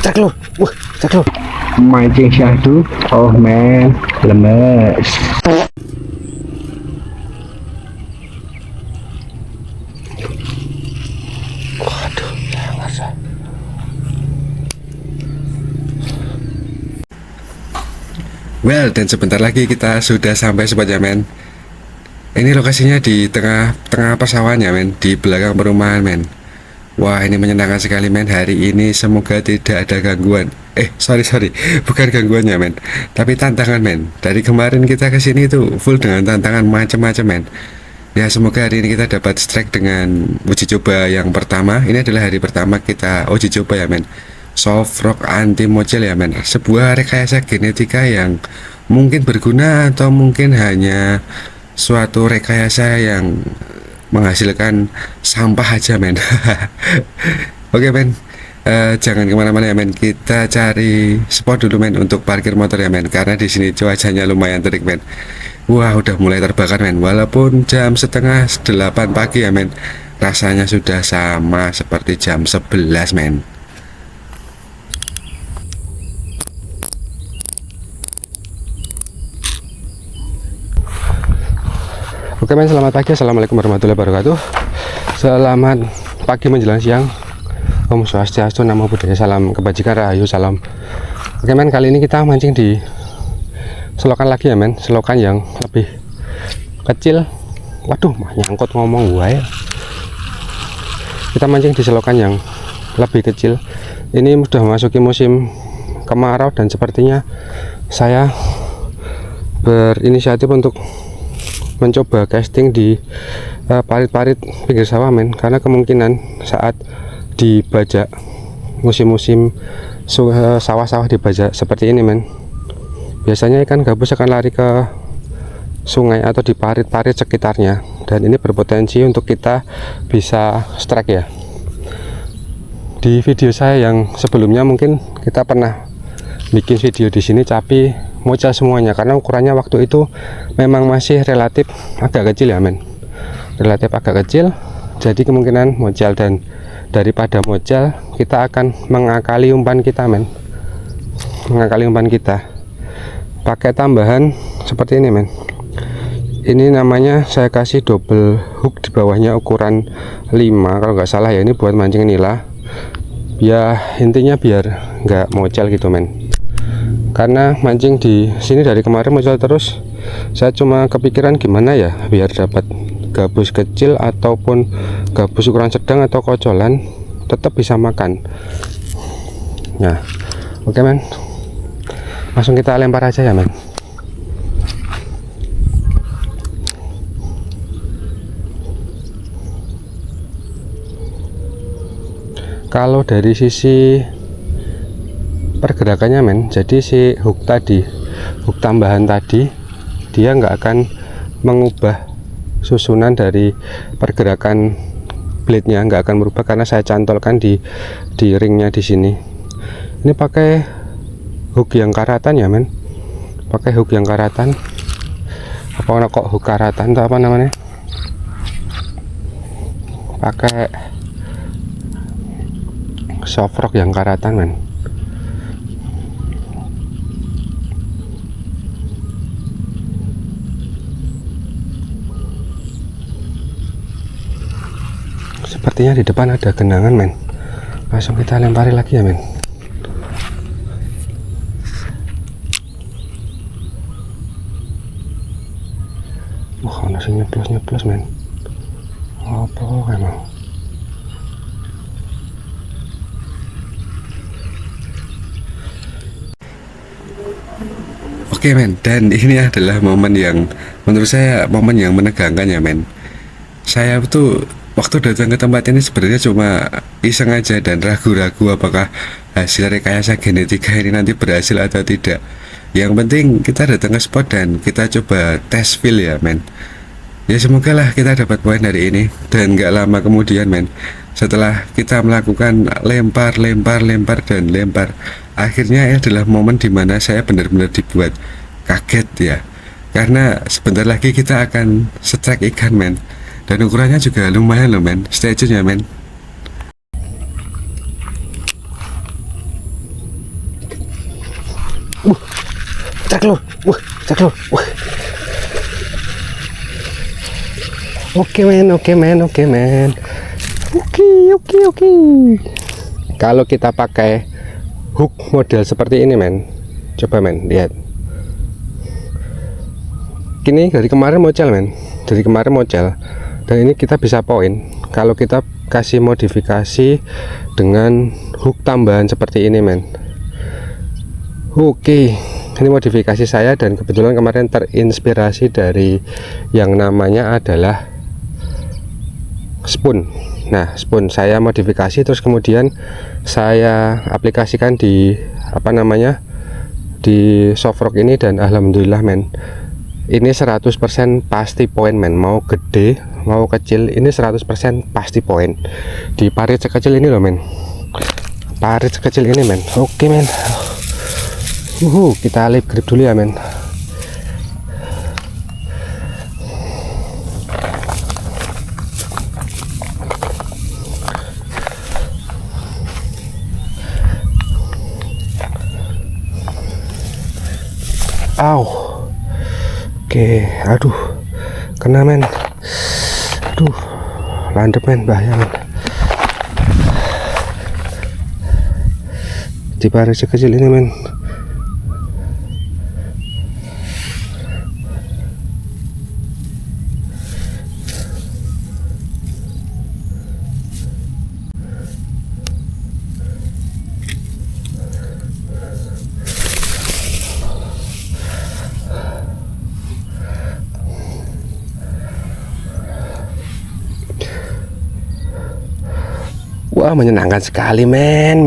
Cek lo. Cek lo. Mancing syahdu. Oh men, lemes. Waduh, sangat sah. Well, dan sebentar lagi kita sudah sampai spotnya men. Ini lokasinya di tengah persawahan ya men, di belakang perumahan men. Wah, ini menyenangkan sekali men. Hari ini semoga tidak ada gangguan. Sorry, bukan gangguannya men, tapi tantangan men. Dari kemarin kita kesini tuh full dengan tantangan macam-macam men. Ya semoga hari ini kita dapat strike dengan uji coba yang pertama. Ini adalah hari pertama kita uji coba ya men. Soft rock anti mocel ya men. Sebuah rekayasa genetika yang mungkin berguna atau mungkin hanya suatu rekayasa yang menghasilkan sampah aja men. Oke men, jangan kemana-mana ya men. Kita cari spot dulu men untuk parkir motor ya men, karena di sini cuacanya lumayan terik men. Wah, udah mulai terbakar men. Walaupun jam setengah 8 pagi ya men, rasanya sudah sama seperti jam 11 men. Oke men, selamat pagi. Assalamualaikum warahmatullahi wabarakatuh. Selamat pagi menjelang siang. Om Swastiastu, Namo Buddhaya, salam kebajikan, rahayu, salam. Oke men, kali ini kita mancing di selokan lagi ya men. Selokan yang lebih kecil. Waduh, nyangkut ngomong gue ya. Kita mancing di selokan yang lebih kecil. Ini sudah memasuki musim kemarau dan sepertinya saya berinisiatif untuk mencoba casting di parit-parit pinggir sawah men, karena kemungkinan saat dibajak musim-musim sawah-sawah dibajak seperti ini men, biasanya ikan gabus akan lari ke sungai atau di parit-parit sekitarnya, dan ini berpotensi untuk kita bisa strike ya. Di video saya yang sebelumnya mungkin kita pernah bikin video di sini, tapi mocel semuanya karena ukurannya waktu itu memang masih relatif agak kecil ya men, relatif agak kecil, jadi kemungkinan mocel, dan daripada mocel kita akan mengakali umpan kita men, mengakali umpan kita pakai tambahan seperti ini men. Ini namanya saya kasih double hook, di bawahnya ukuran 5 kalau nggak salah ya, ini buat mancing nila ya, intinya biar nggak mocel gitu men. Karena mancing di sini dari kemarin muncul terus, saya cuma kepikiran gimana ya biar dapat gabus kecil ataupun gabus ukuran sedang atau kocolan tetap bisa makan. Nah, oke men, langsung kita lempar aja ya men. Kalau dari sisi pergerakannya men, jadi si hook tadi, hook tambahan tadi, dia nggak akan mengubah susunan dari pergerakan blade nya, nggak akan berubah karena saya cantolkan di ringnya di sini. Ini pakai hook yang karatan ya men, pakai hook yang karatan, apa kok hook karatan atau apa namanya, pakai soft rock yang karatan men. Sepertinya di depan ada genangan men, langsung kita lempari lagi ya men. Wah, nasi nyeplos men, apa emang. Oke men, dan ini adalah momen yang menurut saya momen yang menegangkan ya men. Saya tuh waktu datang ke tempat ini sebenarnya cuma iseng aja dan ragu-ragu apakah hasil rekayasa genetika ini nanti berhasil atau tidak. Yang penting kita datang ke spot dan kita coba tes feel ya men. Ya semoga lah kita dapat poin hari ini. Dan gak lama kemudian men, setelah kita melakukan lempar dan lempar, akhirnya adalah momen dimana saya benar-benar dibuat kaget ya, karena sebentar lagi kita akan strike ikan men, dan ukurannya juga lumayan loh men. Stay tune ya men. Ceklur. Ceklur. Oke men. Oke. Kalau kita pakai hook model seperti ini men, coba men lihat. Ini dari kemarin mocel men, dan ini kita bisa poin kalau kita kasih modifikasi dengan hook tambahan seperti ini men. Oke, ini modifikasi saya dan kebetulan kemarin terinspirasi dari yang namanya adalah spoon. Nah, spoon saya modifikasi terus kemudian saya aplikasikan di di soft rock ini, dan alhamdulillah men, ini 100% pasti poin men. Mau gede mau kecil ini 100% pasti poin di parit sekecil ini loh men, parit sekecil ini men. Oke men, kita lip grip dulu ya men. Oke, aduh, kena men, aduh, landep men, bahaya men. Di parit sekecil ini men. Wah, menyenangkan sekali men.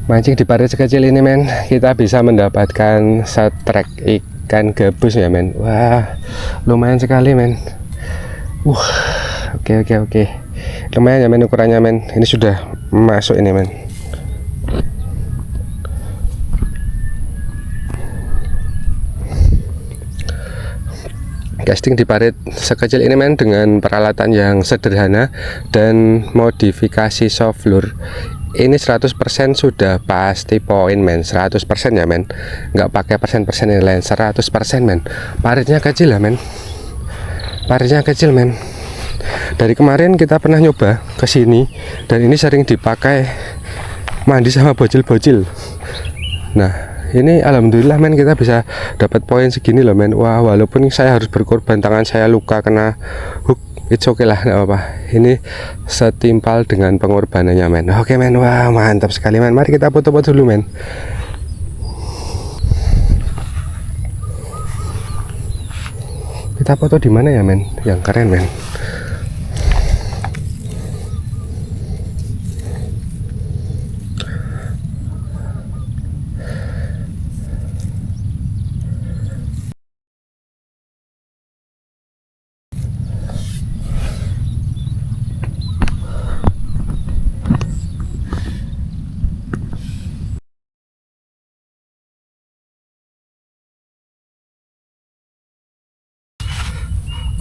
Mancing di parit sekecil ini men, kita bisa mendapatkan strike ikan gabus ya men. Wah, lumayan sekali men. Oke. Lumayan ya men ukurannya men. Ini sudah masuk ini men. Casting di parit sekecil ini men dengan peralatan yang sederhana dan modifikasi soft lure. Ini 100% sudah pasti poin men, 100% ya men, nggak pakai persen yang lain, 100% men. Paritnya kecil ya men, dari kemarin kita pernah nyoba ke sini dan ini sering dipakai mandi sama bocil-bocil. Nah, ini alhamdulillah men, kita bisa dapat poin segini loh men. Wah, walaupun saya harus berkorban, tangan saya luka kena hook, it's okay lah, nggak apa-apa. Ini setimpal dengan pengorbanannya men. Oke men, wah mantap sekali men. Mari kita foto-foto dulu men. Kita foto di mana ya men, yang keren men.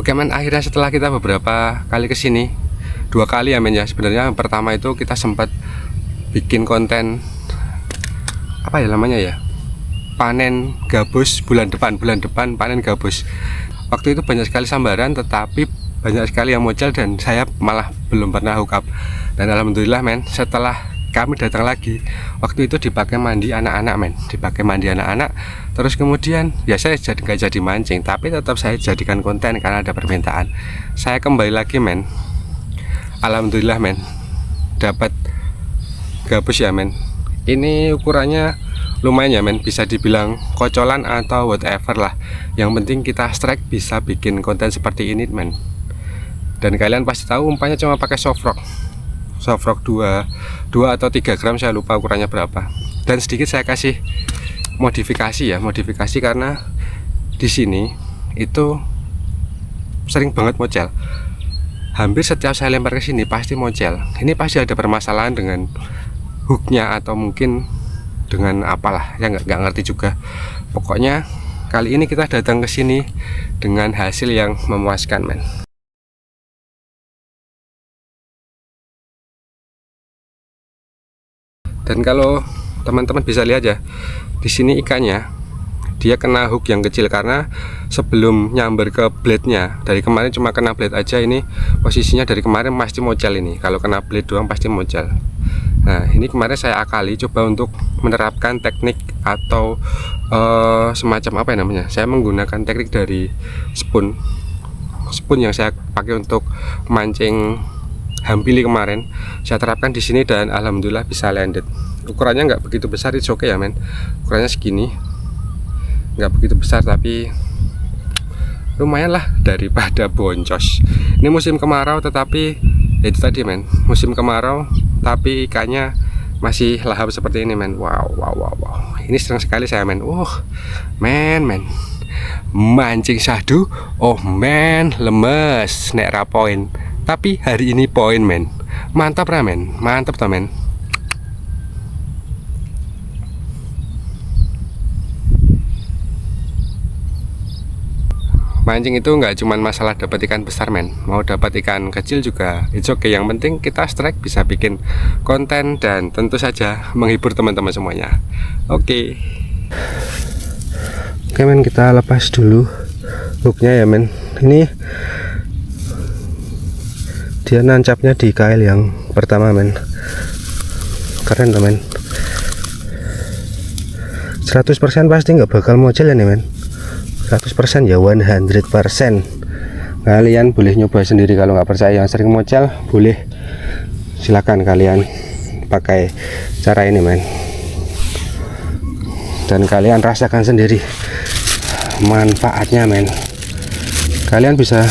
Oke men, akhirnya setelah kita beberapa kali kesini, 2 kali ya men ya. Sebenarnya yang pertama itu kita sempat bikin konten apa ya namanya ya, panen gabus bulan depan panen gabus. Waktu itu banyak sekali sambaran, tetapi banyak sekali yang mocel dan saya malah belum pernah hook up. Dan alhamdulillah men, setelah kami datang lagi, waktu itu dipakai mandi anak-anak men, terus kemudian ya saya nggak jadi mancing, tapi tetap saya jadikan konten karena ada permintaan. Saya kembali lagi men, alhamdulillah men, dapat gabus ya men. Ini ukurannya lumayan ya men, bisa dibilang kocolan atau whatever lah, yang penting kita strike bisa bikin konten seperti ini men. Dan kalian pasti tahu umpannya cuma pakai soft rock 2 atau 3 gram, saya lupa ukurannya berapa. Dan sedikit saya kasih modifikasi karena di sini itu sering banget mocel. Hampir setiap saya lempar ke sini pasti mocel. Ini pasti ada permasalahan dengan hooknya atau mungkin dengan apalah ya, nggak ngerti juga. Pokoknya kali ini kita datang ke sini dengan hasil yang memuaskan men. Dan kalau teman-teman bisa lihat ya, di sini ikannya dia kena hook yang kecil karena sebelum nyamber ke blade-nya, dari kemarin cuma kena blade aja, ini posisinya dari kemarin pasti mocel ini. Kalau kena blade doang pasti mocel. Nah, ini kemarin saya akali coba untuk menerapkan teknik atau semacam apa ya namanya? Saya menggunakan teknik dari spoon yang saya pakai untuk mancing hampili kemarin. Saya terapkan di sini dan alhamdulillah bisa landed. Ukurannya nggak begitu besar, it's okay ya men. Ukurannya segini, nggak begitu besar tapi lumayan lah daripada boncos. Ini musim kemarau tetapi ya itu tadi men, musim kemarau tapi ikannya masih lahap seperti ini men. Wow, ini senang sekali saya men. Men mancing syahdu, men lemes nek ra poin, tapi hari ini poin men. Mantap ra men, mantap ta men. Mancing itu nggak cuma masalah dapat ikan besar men, mau dapat ikan kecil juga it's okay. Yang penting kita strike, bisa bikin konten dan tentu saja menghibur teman-teman semuanya. Oke men, kita lepas dulu hooknya ya men. Ini dia nancapnya di kail yang pertama men, keren tuh men. 100% pasti nggak bakal mocel ya nih men, 100% ya, 100%. Kalian boleh nyoba sendiri, kalau nggak percaya yang sering mocel boleh silakan kalian pakai cara ini men, dan kalian rasakan sendiri manfaatnya men. Kalian bisa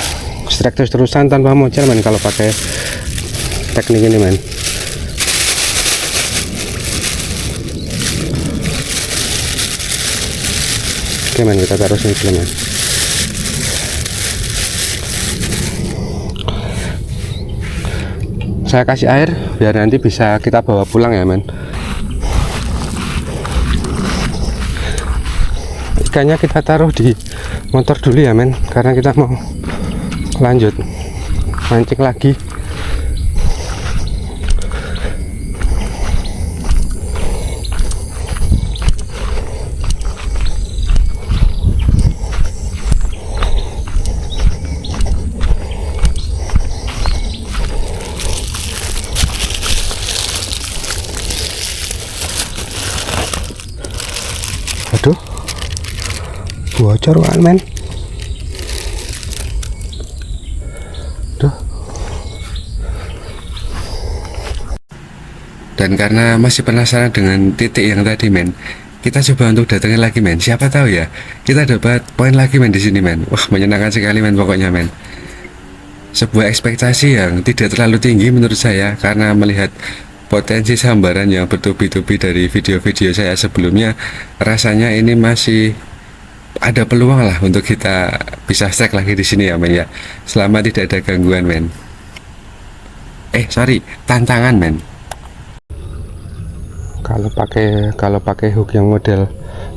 strike terus-terusan tanpa mocel men kalau pakai teknik ini men. Oke men, kita taruh sini dulu men. Saya kasih air biar nanti bisa kita bawa pulang ya men. Ikannya kita taruh di motor dulu ya men, karena kita mau lanjut mancing lagi. Aduh, bocor kan men. Duh. Dan karena masih penasaran dengan titik yang tadi men, kita coba untuk datangin lagi men. Siapa tahu ya kita dapat poin lagi men di sini men. Wah, menyenangkan sekali men pokoknya men. Sebuah ekspektasi yang tidak terlalu tinggi menurut saya, karena melihat potensi sambaran yang bertubi-tubi dari video-video saya sebelumnya, rasanya ini masih ada peluang lah untuk kita bisa strike lagi di sini ya men ya, selama tidak ada gangguan men. Tantangan men. Kalau pakai hook yang model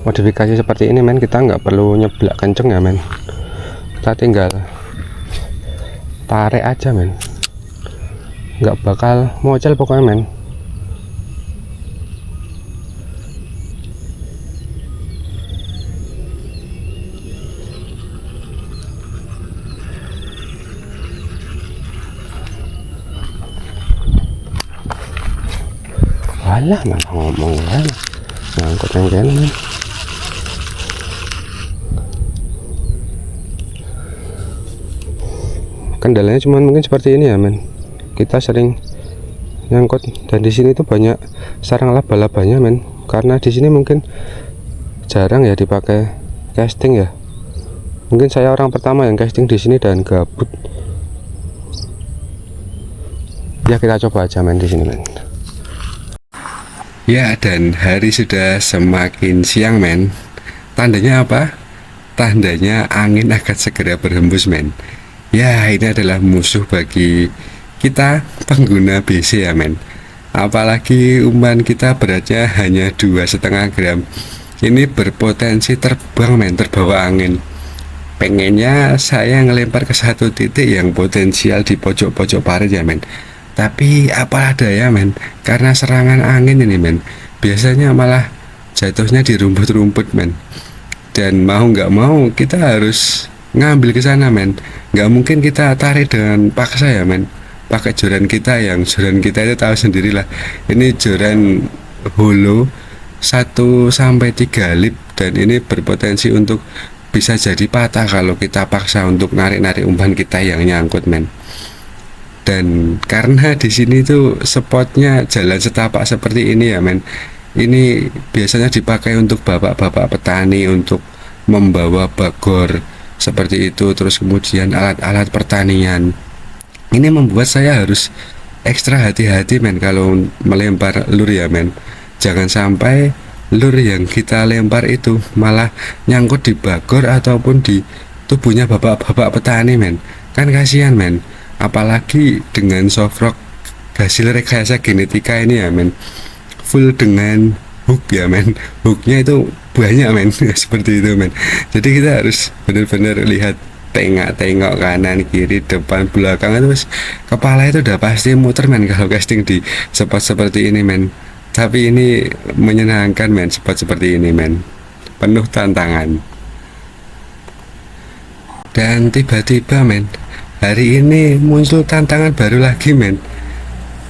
modifikasi seperti ini men, kita nggak perlu nyeblak kenceng ya men, kita tinggal tarik aja men, nggak bakal mocel pokoknya men. Alah, mana ngomong lah, ngangkut yang kene men. Kendalanya cuma mungkin seperti ini ya men, kita sering nyangkut, dan di sini tuh banyak sarang laba-labanya men, karena di sini mungkin jarang ya dipakai casting ya. Mungkin saya orang pertama yang casting di sini dan gabut. Ya kita coba aja main di sini men. Ya, dan hari sudah semakin siang men. Tandanya apa? Tandanya angin akan segera berhembus men. Ya, ini adalah musuh bagi kita pengguna BC ya men. Apalagi umpan kita beratnya hanya 2,5 gram. Ini berpotensi terbang men, terbawa angin. Pengennya saya ngelempar ke satu titik yang potensial di pojok-pojok parit ya men. Tapi apalah daya men, karena serangan angin ini men, biasanya malah jatuhnya di rumput-rumput men. Dan mau nggak mau kita harus ngambil ke sana men. Nggak mungkin kita tarik dengan paksa ya men, pakai joran kita itu tahu sendirilah, ini joran holo 1 sampai 3 lip, dan ini berpotensi untuk bisa jadi patah kalau kita paksa untuk narik-narik umpan kita yang nyangkut men. Dan karena di sini tuh spotnya jalan setapak seperti ini ya men, ini biasanya dipakai untuk bapak-bapak petani untuk membawa bagor seperti itu, terus kemudian alat-alat pertanian. Ini membuat saya harus ekstra hati-hati men kalau melempar lur ya men. Jangan sampai lur yang kita lempar itu malah nyangkut di bagor ataupun di tubuhnya bapak-bapak petani men, kan kasihan men. Apalagi dengan Sofrock hasil rekayasa genetika ini ya men, full dengan hook ya men, hooknya itu banyak men seperti itu men. Jadi kita harus benar-benar lihat, tengok kanan kiri depan belakang, terus kepala itu udah pasti muter men kalau casting di spot seperti ini men. Tapi ini menyenangkan men, spot seperti ini men, penuh tantangan. Dan tiba-tiba men, hari ini muncul tantangan baru lagi men.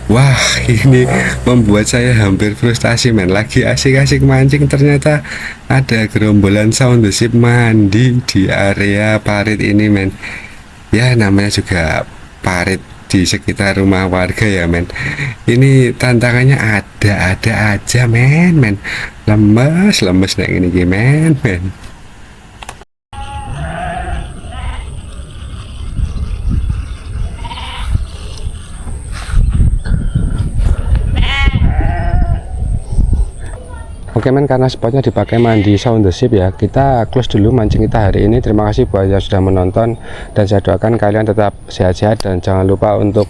Wah, ini membuat saya hampir frustasi men. Lagi asik-asik mancing, ternyata ada gerombolan Sound the Ship mandi di area parit ini men. Ya namanya juga parit di sekitar rumah warga ya men. Ini tantangannya ada aja men. Lemes nek ini men. Oke men, karena spotnya dipakai mandi Sound the Ship ya, kita close dulu mancing kita hari ini. Terima kasih buat yang sudah menonton, dan saya doakan kalian tetap sehat-sehat, dan jangan lupa untuk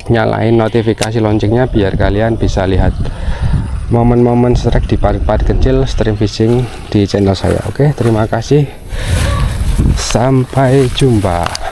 nyalain notifikasi loncengnya biar kalian bisa lihat momen-momen strike di parit-parit kecil stream fishing di channel saya. Oke, terima kasih, sampai jumpa.